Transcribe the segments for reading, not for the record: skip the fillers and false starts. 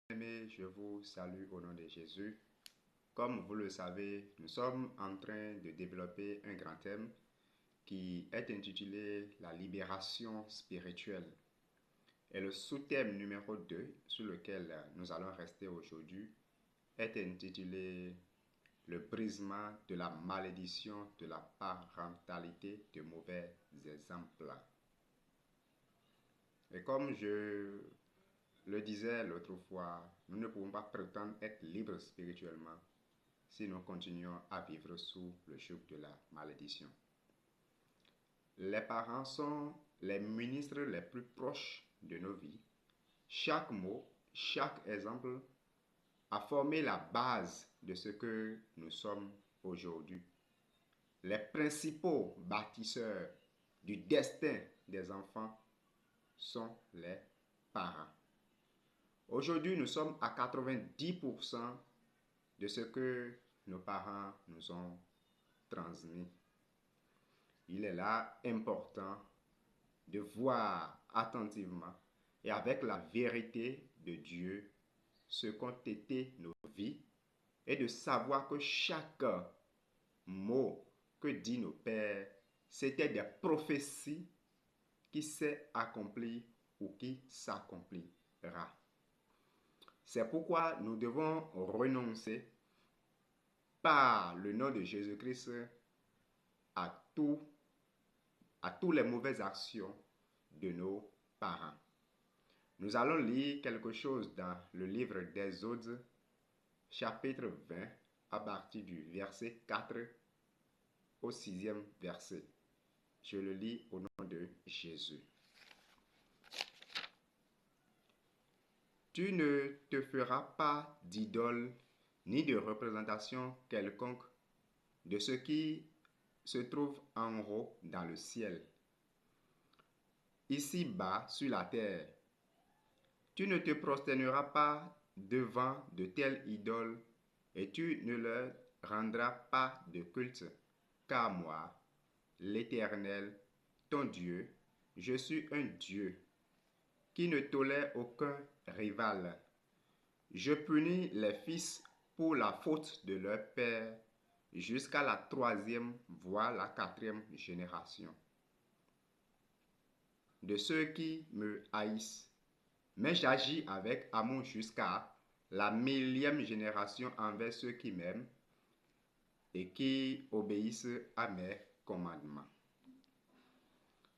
Bien-aimés, je vous salue au nom de Jésus. Comme vous le savez, nous sommes en train de développer un grand thème qui est intitulé La libération spirituelle. Et le sous-thème numéro 2 sur lequel nous allons rester aujourd'hui est intitulé Le brisement de la malédiction de la parentalité de mauvais exemples. Et comme je le disais l'autre fois, nous ne pouvons pas prétendre être libres spirituellement si nous continuons à vivre sous le joug de la malédiction. Les parents sont les ministres les plus proches de nos vies. Chaque mot, chaque exemple a formé la base de ce que nous sommes aujourd'hui. Les principaux bâtisseurs du destin des enfants sont les parents. Aujourd'hui, nous sommes à 90% de ce que nos parents nous ont transmis. Il est là important de voir attentivement et avec la vérité de Dieu ce qu'ont été nos vies et de savoir que chaque mot que dit nos pères, c'était des prophéties qui s'est accompli ou qui s'accomplira. C'est pourquoi nous devons renoncer par le nom de Jésus-Christ à toutes les mauvaises actions de nos parents. Nous allons lire quelque chose dans le livre d'Exode, chapitre 20, à partir du verset 4 au 6e verset. Je le lis au nom de Jésus. Tu ne te feras pas d'idole ni de représentation quelconque de ce qui se trouve en haut dans le ciel, ici-bas sur la terre. Tu ne te prosterneras pas devant de telles idoles et tu ne leur rendras pas de culte, car moi, l'Éternel, ton Dieu, je suis un Dieu qui ne tolère aucun rival. Je punis les fils pour la faute de leur père jusqu'à la 3e, voire la 4e génération de ceux qui me haïssent. Mais j'agis avec amour jusqu'à la 1000e génération envers ceux qui m'aiment et qui obéissent à mes commandements.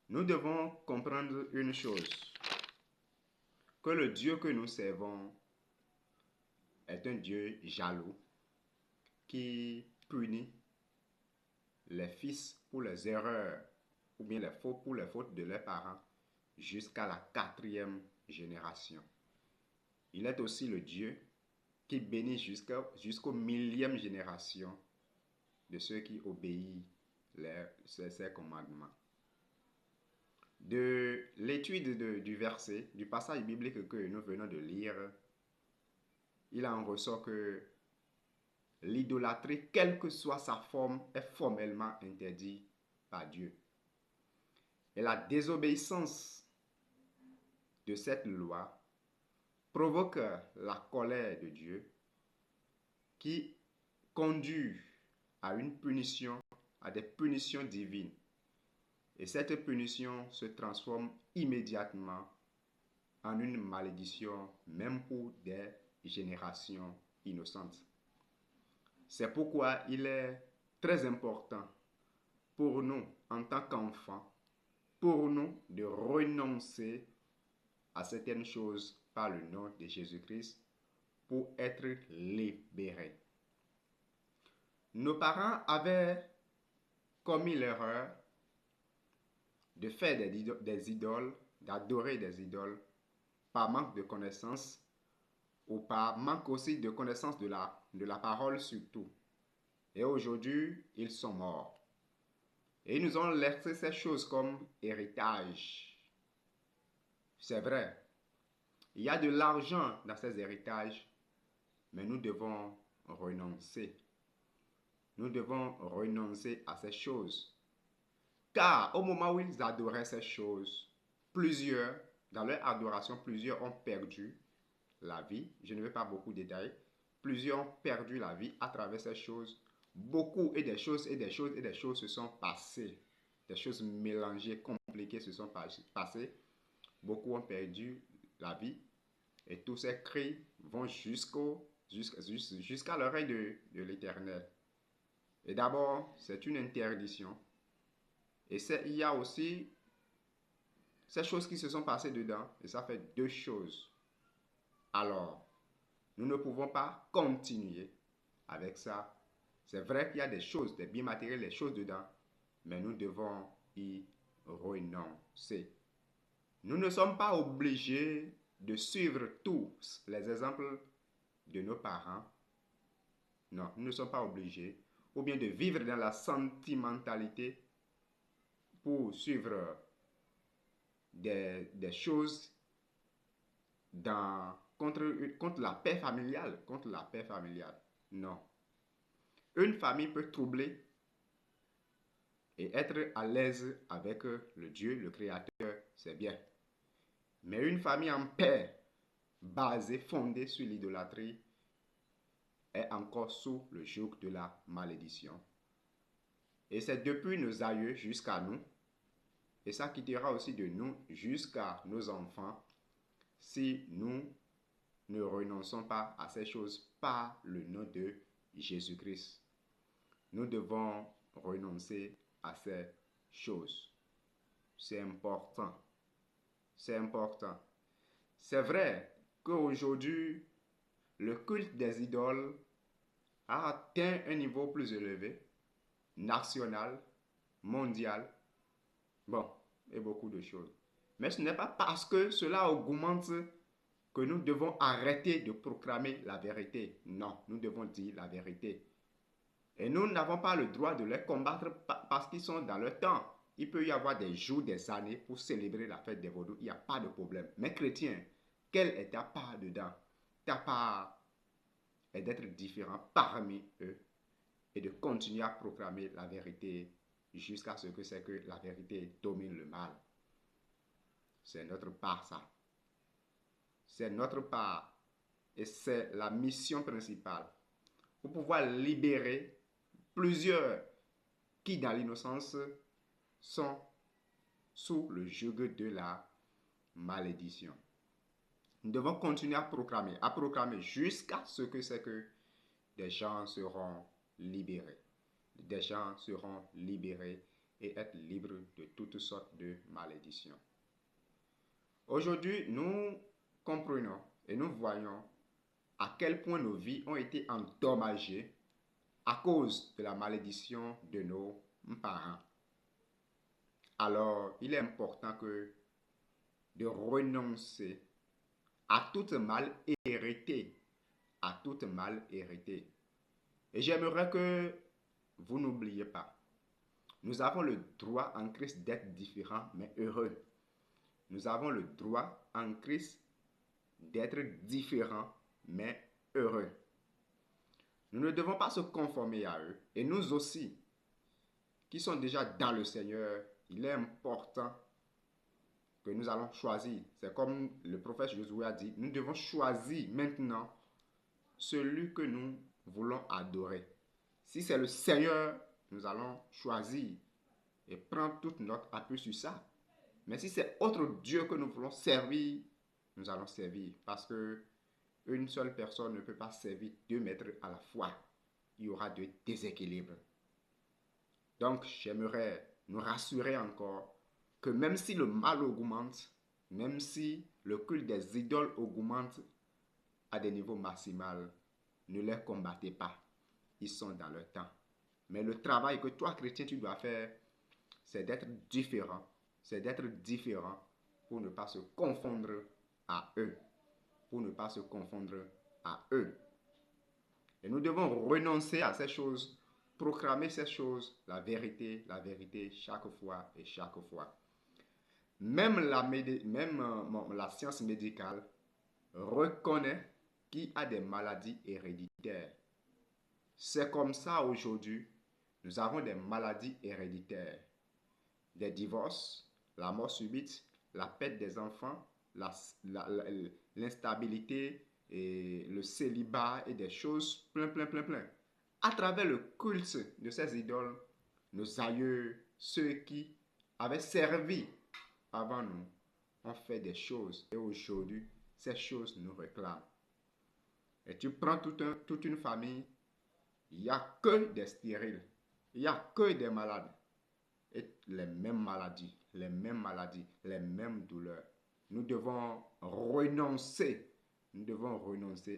Nous devons comprendre une chose, que le Dieu que nous servons est un Dieu jaloux qui punit les fils pour les erreurs ou bien pour les fautes de leurs parents jusqu'à la 4e génération. Il est aussi le Dieu qui bénit jusqu'aux 1000e génération de ceux qui obéissent ses commandements. De l'étude du passage biblique que nous venons de lire, il en ressort que l'idolâtrie, quelle que soit sa forme, est formellement interdite par Dieu. Et la désobéissance de cette loi provoque la colère de Dieu qui conduit à une punition, à des punitions divines. Et cette punition se transforme immédiatement en une malédiction, même pour des générations innocentes. C'est pourquoi il est très important pour nous, en tant qu'enfants, pour nous de renoncer à certaines choses par le nom de Jésus-Christ pour être libérés. Nos parents avaient commis l'erreur de faire des idoles, d'adorer des idoles par manque de connaissance ou par manque aussi de connaissance de la parole surtout. Et aujourd'hui, ils sont morts. Et ils nous ont laissé ces choses comme héritage. C'est vrai, il y a de l'argent dans ces héritages, mais nous devons renoncer. Nous devons renoncer à ces choses. Car au moment où ils adoraient ces choses, dans leur adoration, plusieurs ont perdu la vie. Je ne vais pas beaucoup détailler. Plusieurs ont perdu la vie à travers ces choses. Beaucoup et des choses se sont passées. Des choses mélangées, compliquées se sont passées. Beaucoup ont perdu la vie. Et tous ces cris vont jusqu'à l'oreille de l'Éternel. Et d'abord, c'est une interdiction. Et il y a aussi ces choses qui se sont passées dedans. Et ça fait deux choses. Alors, nous ne pouvons pas continuer avec ça. C'est vrai qu'il y a des choses, des biens matériels, des choses dedans. Mais nous devons y renoncer. Nous ne sommes pas obligés de suivre tous les exemples de nos parents. Non, nous ne sommes pas obligés. Ou bien de vivre dans la sentimentalité pour suivre des choses contre la paix familiale. Contre la paix familiale. Non. Une famille peut troubler et être à l'aise avec le Dieu, le Créateur, c'est bien. Mais une famille en paix, basée, fondée sur l'idolâtrie, est encore sous le joug de la malédiction. Et c'est depuis nos aïeux jusqu'à nous, et ça quittera aussi de nous jusqu'à nos enfants, si nous ne renonçons pas à ces choses par le nom de Jésus-Christ. Nous devons renoncer à ces choses. C'est important. C'est important. C'est vrai qu'aujourd'hui, le culte des idoles a atteint un niveau plus élevé, national, mondial, bon, et beaucoup de choses. Mais ce n'est pas parce que cela augmente que nous devons arrêter de proclamer la vérité. Non, nous devons dire la vérité. Et nous n'avons pas le droit de les combattre parce qu'ils sont dans leur temps. Il peut y avoir des jours, des années pour célébrer la fête des vaudous. Il n'y a pas de problème. Mais chrétien, quelle est ta part dedans? Ta part est d'être différent parmi eux et de continuer à proclamer la vérité jusqu'à ce que c'est que la vérité domine le mal. C'est notre part, ça. C'est notre part. Et c'est la mission principale. Pour pouvoir libérer plusieurs qui, dans l'innocence, sont sous le joug de la malédiction. Nous devons continuer à proclamer jusqu'à ce que c'est que des gens seront libérés. Des gens seront libérés et être libres de toutes sortes de malédictions. Aujourd'hui, nous comprenons et nous voyons à quel point nos vies ont été endommagées à cause de la malédiction de nos parents. Alors, il est important de renoncer à toute mal héritée. À toute mal héritée. Et j'aimerais que vous n'oubliez pas, nous avons le droit en Christ d'être différents mais heureux. Nous avons le droit en Christ d'être différents mais heureux. Nous ne devons pas se conformer à eux. Et nous aussi, qui sont déjà dans le Seigneur, il est important que nous allons choisir. C'est comme le prophète Josué a dit, nous devons choisir maintenant celui que nous voulons adorer. Si c'est le Seigneur, nous allons choisir et prendre toute notre appui sur ça. Mais si c'est autre Dieu que nous voulons servir, nous allons servir. Parce que une seule personne ne peut pas servir 2 maîtres à la fois. Il y aura de déséquilibre. Donc, j'aimerais nous rassurer encore que même si le mal augmente, même si le culte des idoles augmente à des niveaux maximaux, ne les combattez pas. Ils sont dans leur temps. Mais le travail que toi, chrétien, tu dois faire, c'est d'être différent. C'est d'être différent pour ne pas se confondre à eux. Pour ne pas se confondre à eux. Et nous devons renoncer à ces choses, proclamer ces choses, la vérité, chaque fois et chaque fois. Même la science médicale reconnaît qu'il y a des maladies héréditaires. C'est comme ça aujourd'hui, nous avons des maladies héréditaires. Des divorces, la mort subite, la perte des enfants, l'instabilité et le célibat et des choses plein. À travers le culte de ces idoles, nos aïeux, ceux qui avaient servi avant nous, ont fait des choses. Et aujourd'hui, ces choses nous réclament. Et tu prends toute une famille, il n'y a que des stériles, il n'y a que des malades. Et les mêmes maladies, les mêmes douleurs. Nous devons renoncer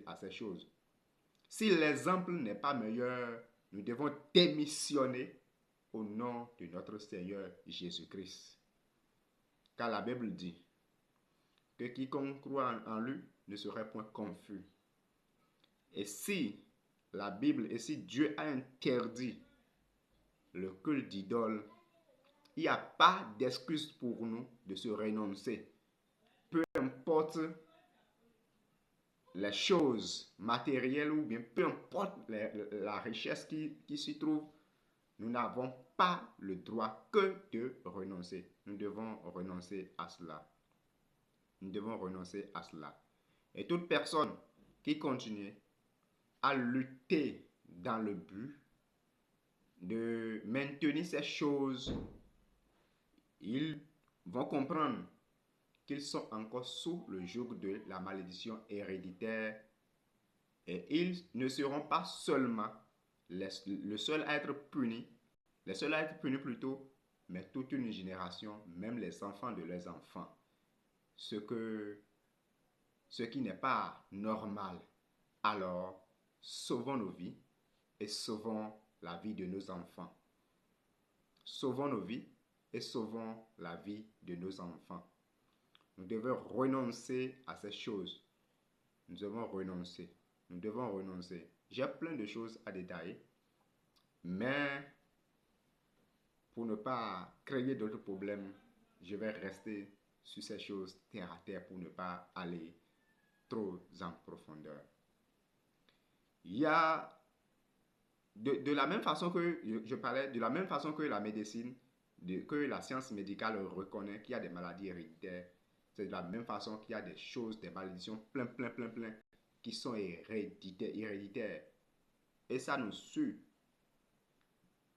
à ces choses. Si l'exemple n'est pas meilleur, nous devons démissionner au nom de notre Seigneur Jésus-Christ. Car la Bible dit que quiconque croit en lui ne serait point confus. Et si la Bible, et si Dieu a interdit le culte d'idole, il n'y a pas d'excuse pour nous de se renoncer. Peu importe les choses matérielles ou bien peu importe la richesse qui s'y trouve, nous n'avons pas le droit que de renoncer. Nous devons renoncer à cela. Nous devons renoncer à cela. Et toute personne qui continue à lutter dans le but de maintenir ces choses, ils vont comprendre qu'ils sont encore sous le joug de la malédiction héréditaire et ils ne seront pas seulement le seul à être punis, les seuls à être punis plutôt, mais toute une génération, même les enfants de leurs enfants. Ce qui n'est pas normal. Alors, sauvons nos vies et sauvons la vie de nos enfants. Sauvons nos vies et sauvons la vie de nos enfants. Nous devons renoncer à ces choses. Nous devons renoncer. Nous devons renoncer. J'ai plein de choses à détailler, mais pour ne pas créer d'autres problèmes, je vais rester sur ces choses terre à terre pour ne pas aller trop en profondeur. Il y a de la même façon que je parlais, de la même façon que la médecine, que la science médicale reconnaît qu'il y a des maladies héréditaires, c'est de la même façon qu'il y a des choses, des malédictions plein, qui sont héréditaires. Et ça nous suit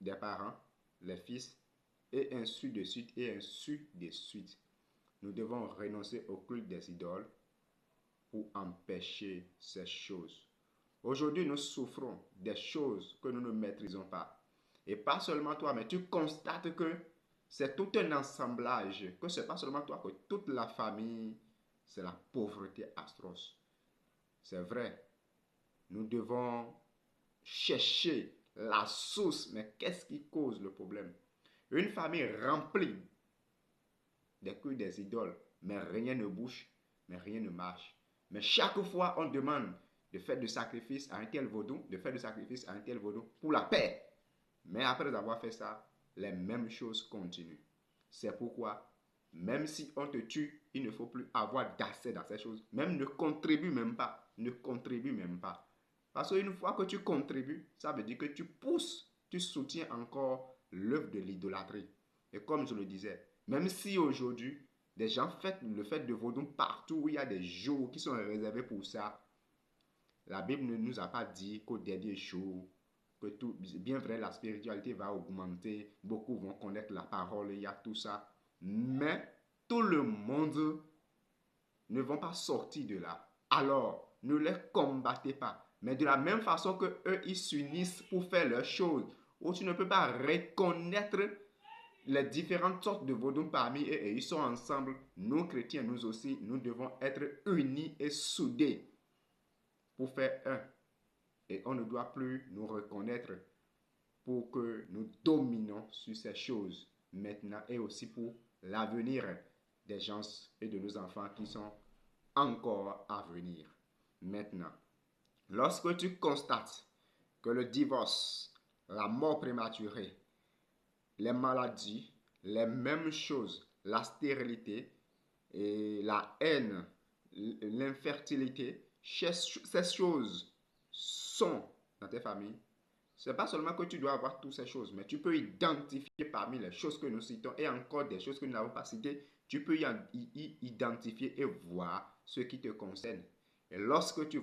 des parents, les fils, et ainsi de suite, et ainsi de suite. Nous devons renoncer au culte des idoles pour empêcher ces choses. Aujourd'hui, nous souffrons des choses que nous ne maîtrisons pas. Et pas seulement toi, mais tu constates que c'est tout un assemblage, que ce n'est pas seulement toi, que toute la famille, c'est la pauvreté atroce. C'est vrai, nous devons chercher la source, mais qu'est-ce qui cause le problème? Une famille remplie des cultes des idoles, mais rien ne bouge, mais rien ne marche. Mais chaque fois, on demande de faire du sacrifice à un tel vaudou, pour la paix. Mais après avoir fait ça, les mêmes choses continuent. C'est pourquoi, même si on te tue, il ne faut plus avoir d'accès dans ces choses. Même ne contribue même pas. Ne contribue même pas. Parce qu'une fois que tu contribues, ça veut dire que tu pousses, tu soutiens encore l'œuvre de l'idolâtrie. Et comme je le disais, même si aujourd'hui, des gens fêtent le fait de vaudou partout où il y a des jours qui sont réservés pour ça, la Bible ne nous a pas dit qu'au dernier jour, que tout, bien vrai, la spiritualité va augmenter, beaucoup vont connaître la parole, il y a tout ça, mais tout le monde ne va pas sortir de là. Alors, ne les combattez pas. Mais de la même façon que eux, ils s'unissent pour faire leurs choses, où tu ne peux pas reconnaître les différentes sortes de vaudou parmi eux et ils sont ensemble, nous chrétiens, nous aussi, nous devons être unis et soudés pour faire un. Et on ne doit plus nous reconnaître pour que nous dominons sur ces choses maintenant et aussi pour l'avenir des gens et de nos enfants qui sont encore à venir. Maintenant, lorsque tu constates que le divorce, la mort prématurée, les maladies, les mêmes choses, la stérilité et la haine, l'infertilité, ces choses sont dans tes familles. Ce n'est pas seulement que tu dois avoir toutes ces choses, mais tu peux identifier parmi les choses que nous citons et encore des choses que nous n'avons pas citées, tu peux y identifier et voir ce qui te concerne. Et lorsque tu